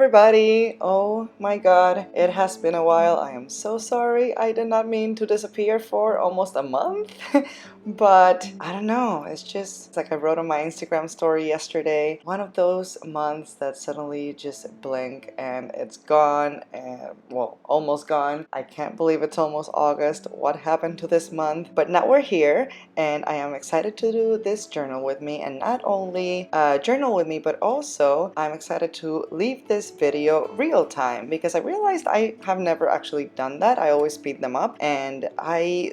everybody! Oh my god, it has been a while. I am so sorry. I did not mean to disappear for almost a month. But I don't know, it's like I wrote on my Instagram story yesterday. One of those months that suddenly just blink and it's gone, and well, almost gone. I can't believe it's almost August. What happened to this month? But now we're here, and I am excited to do this journal with me, and not only journal with me, but also I'm excited to leave this video real time because I realized I have never actually done that. I always speed them up, and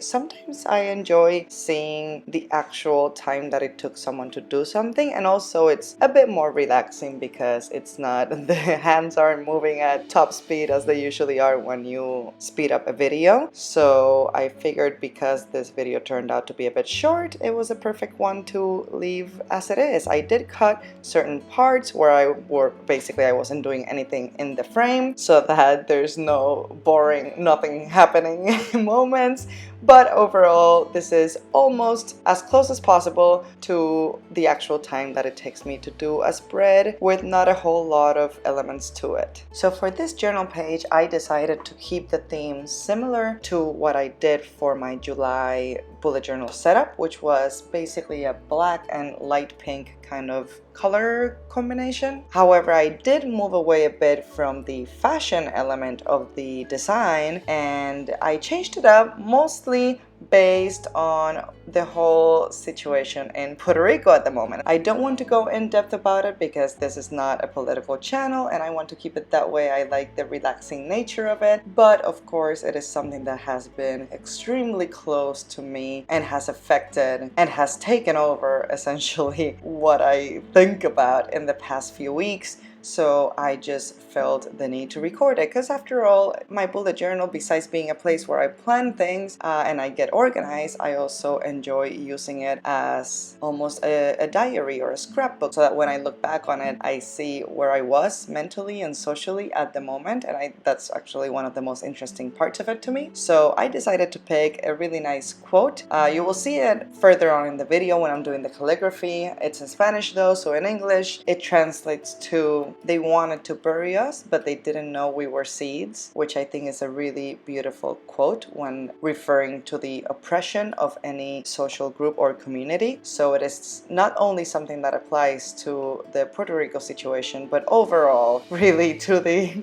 sometimes I enjoy seeing the actual time that it took someone to do something, and also it's a bit more relaxing because it's not the hands aren't moving at top speed as they usually are when you speed up a video. So I figured because this video turned out to be a bit short, it was a perfect one to leave as it is. I did cut certain parts where I wasn't doing anything in the frame so that there's no boring nothing happening moments. But overall, this is almost as close as possible to the actual time that it takes me to do a spread with not a whole lot of elements to it. So for this journal page, I decided to keep the theme similar to what I did for my July bullet journal setup, which was basically a black and light pink kind of color combination. However, I did move away a bit from the fashion element of the design, and I changed it up mostly based on the whole situation in Puerto Rico at the moment. I don't want to go in depth about it because this is not a political channel and I want to keep it that way. I like the relaxing nature of it, but of course it is something that has been extremely close to me and has affected and has taken over essentially what I think about in the past few weeks. So I just felt the need to record it because after all, my bullet journal, besides being a place where I plan things and I get organized, I also enjoy using it as almost a diary or a scrapbook so that when I look back on it, I see where I was mentally and socially at the moment, and that's actually one of the most interesting parts of it to me. So I decided to pick a really nice quote. You will see it further on in the video when I'm doing the calligraphy. It's in Spanish though, so in English it translates to "They wanted to bury us, but they didn't know we were seeds," which I think is a really beautiful quote when referring to the oppression of any social group or community. So it is not only something that applies to the Puerto Rico situation, but overall really to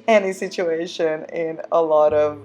any situation in a lot of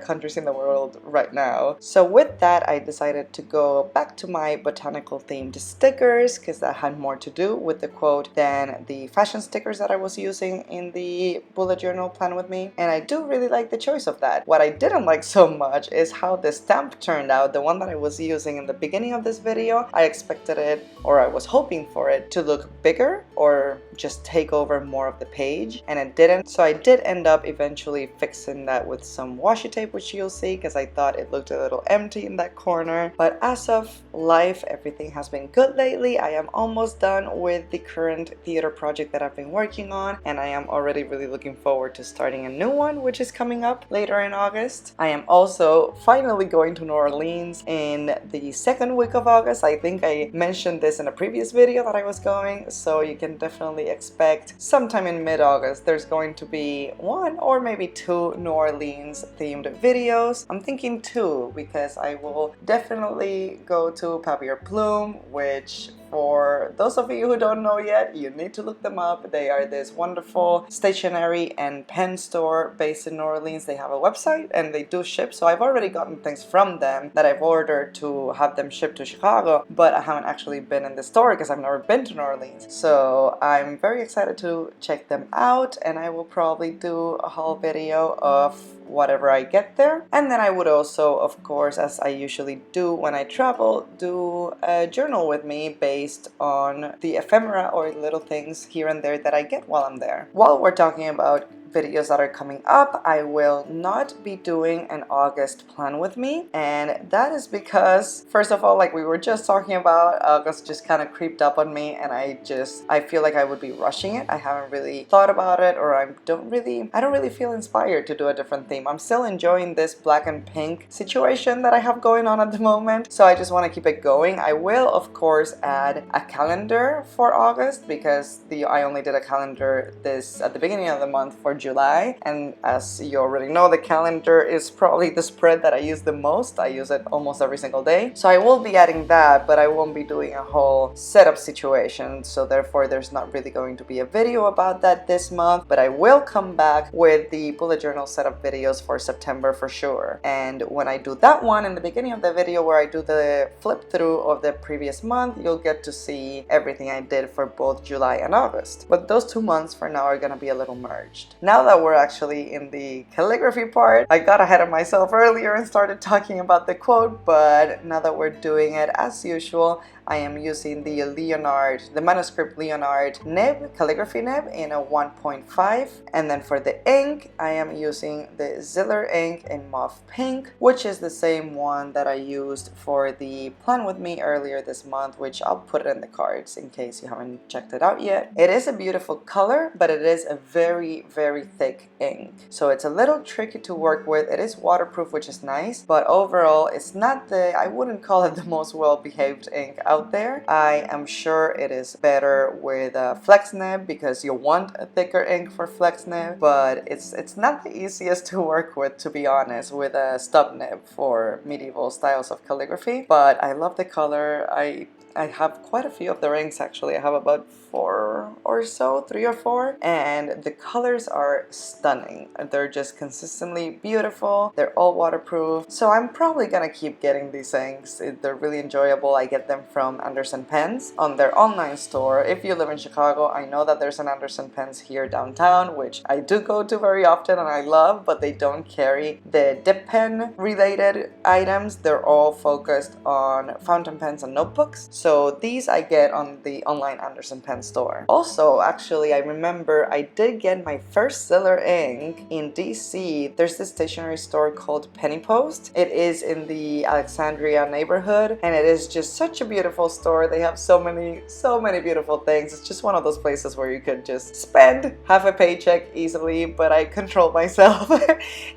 countries in the world right now. So with that, I decided to go back to my botanical themed stickers because that had more to do with the quote than the fashion stickers that I was using in the bullet journal plan with me, and I do really like the choice of that. What I didn't like so much is how the stamp turned out. The one that I was using in the beginning of this video, I expected it, or I was hoping for it to look bigger or just take over more of the page, and it didn't. So I did end up eventually fixing that with some washi tape, which you'll see, because I thought it looked a little empty in that corner. But as of life, everything has been good lately. I am almost done with the current theater project that I've been working on, and I am already really looking forward to starting a new one, which is coming up later in August. I am also finally going to New Orleans in the second week of August. I think I mentioned this in a previous video that I was going, so you can definitely expect sometime in mid-August there's going to be one or maybe two New Orleans themed videos. I'm thinking two because I will definitely go to Papier Plume, which for those of you who don't know yet, you need to look them up. They are this wonderful stationery and pen store based in New Orleans. They have a website and they do ship, so I've already gotten things from them that I've ordered to have them shipped to Chicago, but I haven't actually been in the store because I've never been to New Orleans. So I'm very excited to check them out, and I will probably do a whole video of whatever I get there. And then I would also, of course, as I usually do when I travel, do a journal with me based on the ephemera or little things here and there that I get while I'm there. While we're talking about videos that are coming up, I will not be doing an August plan with me, and that is because, first of all, like we were just talking about, August just kind of creeped up on me, and I feel like I would be rushing it. I haven't really thought about it, or I don't really feel inspired to do a different theme. I'm still enjoying this black and pink situation that I have going on at the moment, so I just want to keep it going. I will, of course, add a calendar for August because I only did a calendar this at the beginning of the month for July, and as you already know, the calendar is probably the spread that I use the most. I use it almost every single day, so I will be adding that, but I won't be doing a whole setup situation, so therefore there's not really going to be a video about that this month, but I will come back with the bullet journal setup videos for September for sure. And when I do that one, in the beginning of the video where I do the flip through of the previous month, you'll get to see everything I did for both July and August. But those 2 months for now are gonna be a little merged. Now that we're actually in the calligraphy part, I got ahead of myself earlier and started talking about the quote, but now that we're doing it as usual, I am using the manuscript Leonard nib, calligraphy nib in a 1.5, and then for the ink, I am using the Ziller ink in mauve pink, which is the same one that I used for the plan with me earlier this month, which I'll put it in the cards in case you haven't checked it out yet. It is a beautiful color, but it is a very, very thick ink, so it's a little tricky to work with. It is waterproof, which is nice, but overall, it's not I wouldn't call it the most well-behaved ink out there. I am sure it is better with a flex nib because you want a thicker ink for flex nib, but it's not the easiest to work with, to be honest, with a stub nib for medieval styles of calligraphy. But I love the color. I have quite a few of the rings actually. I have about 4 or so, 3 or 4, and the colors are stunning. They're just consistently beautiful. They're all waterproof, so I'm probably gonna keep getting these inks. They're really enjoyable. I get them from Anderson Pens on their online store. If you live in Chicago, I know that there's an Anderson Pens here downtown, which I do go to very often and I love, but they don't carry the dip pen related items. They're all focused on fountain pens and notebooks. So these I get on the online Anderson Pen store. Also, actually, I remember I did get my first Ziller ink in DC. There's this stationery store called Penny Post. It is in the Alexandria neighborhood, and it is just such a beautiful store. They have so many beautiful things. It's just one of those places where you could just spend half a paycheck easily, but I controlled myself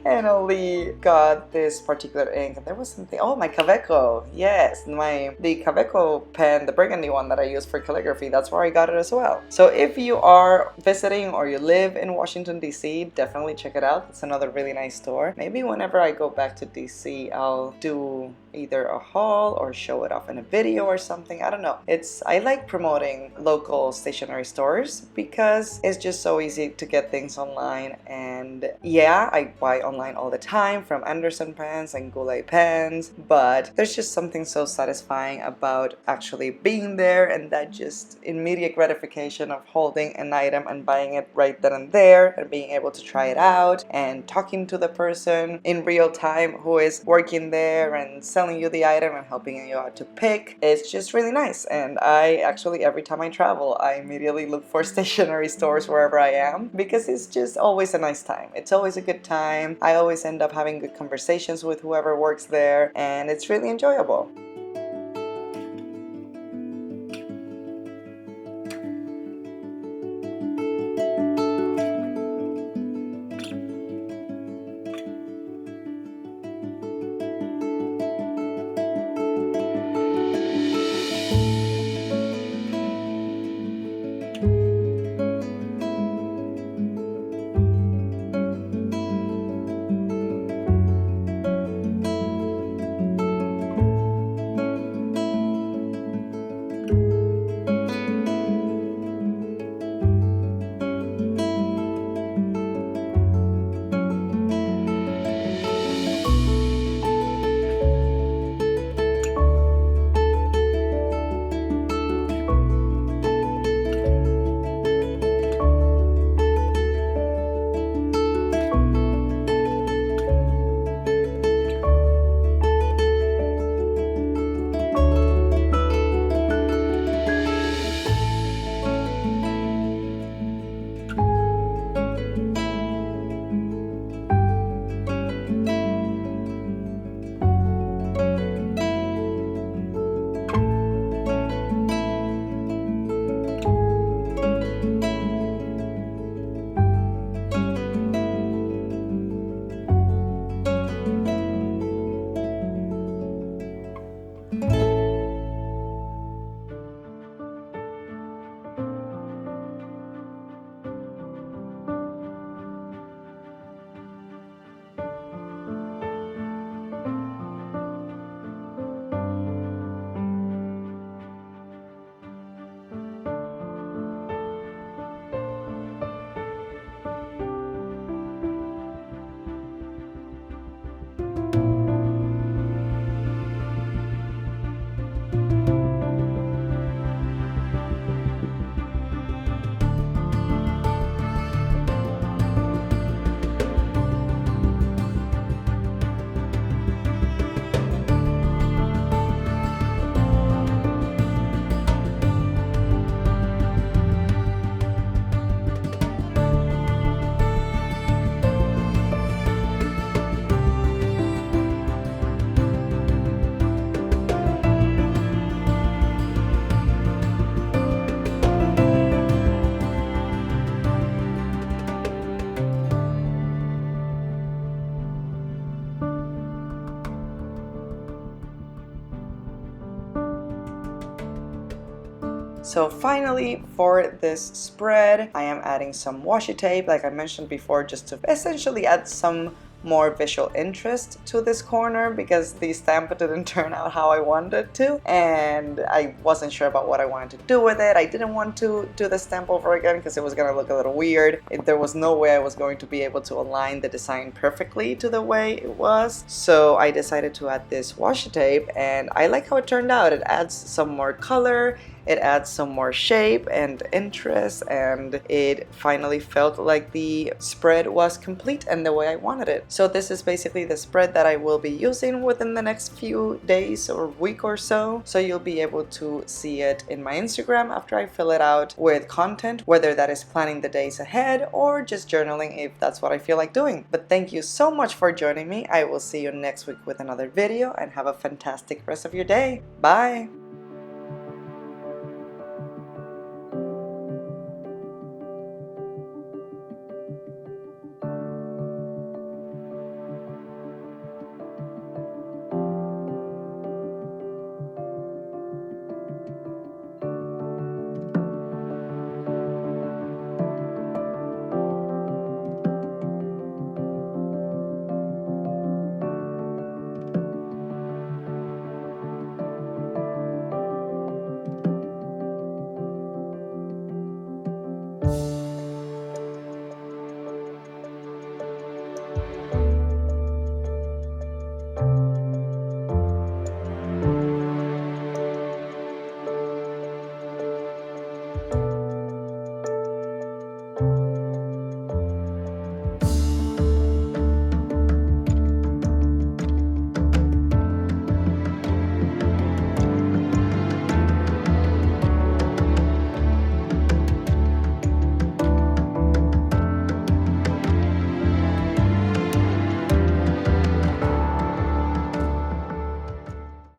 and only got this particular ink. And there was something, oh, my Kaweco. Yes, the Kaweco pen, the burgundy one that I use for calligraphy, that's where I got it as well. So if you are visiting or you live in Washington, D.C., definitely check it out. It's another really nice store. Maybe whenever I go back to D.C., I'll do either a haul or show it off in a video or something. I don't know. I like promoting local stationery stores because it's just so easy to get things online. And yeah, I buy online all the time from Anderson Pens and Goulet Pens, but there's just something so satisfying about actually being there and that just immediate gratification of holding an item and buying it right then and there and being able to try it out and talking to the person in real time who is working there and selling you the item and helping you out to pick. It's just really nice, and I actually, every time I travel, I immediately look for stationery stores wherever I am because it's just always a nice time. It's always a good time. I always end up having good conversations with whoever works there, and it's really enjoyable. So finally, for this spread, I am adding some washi tape, like I mentioned before, just to essentially add some more visual interest to this corner, because the stamp didn't turn out how I wanted it to, and I wasn't sure about what I wanted to do with it. I didn't want to do the stamp over again because it was gonna look a little weird. There was no way I was going to be able to align the design perfectly to the way it was, so I decided to add this washi tape, and I like how it turned out. It adds some more color, it adds some more shape and interest, and it finally felt like the spread was complete and the way I wanted it. So this is basically the spread that I will be using within the next few days or week or so. So you'll be able to see it in my Instagram after I fill it out with content, whether that is planning the days ahead or just journaling if that's what I feel like doing. But thank you so much for joining me. I will see you next week with another video, and have a fantastic rest of your day. Bye!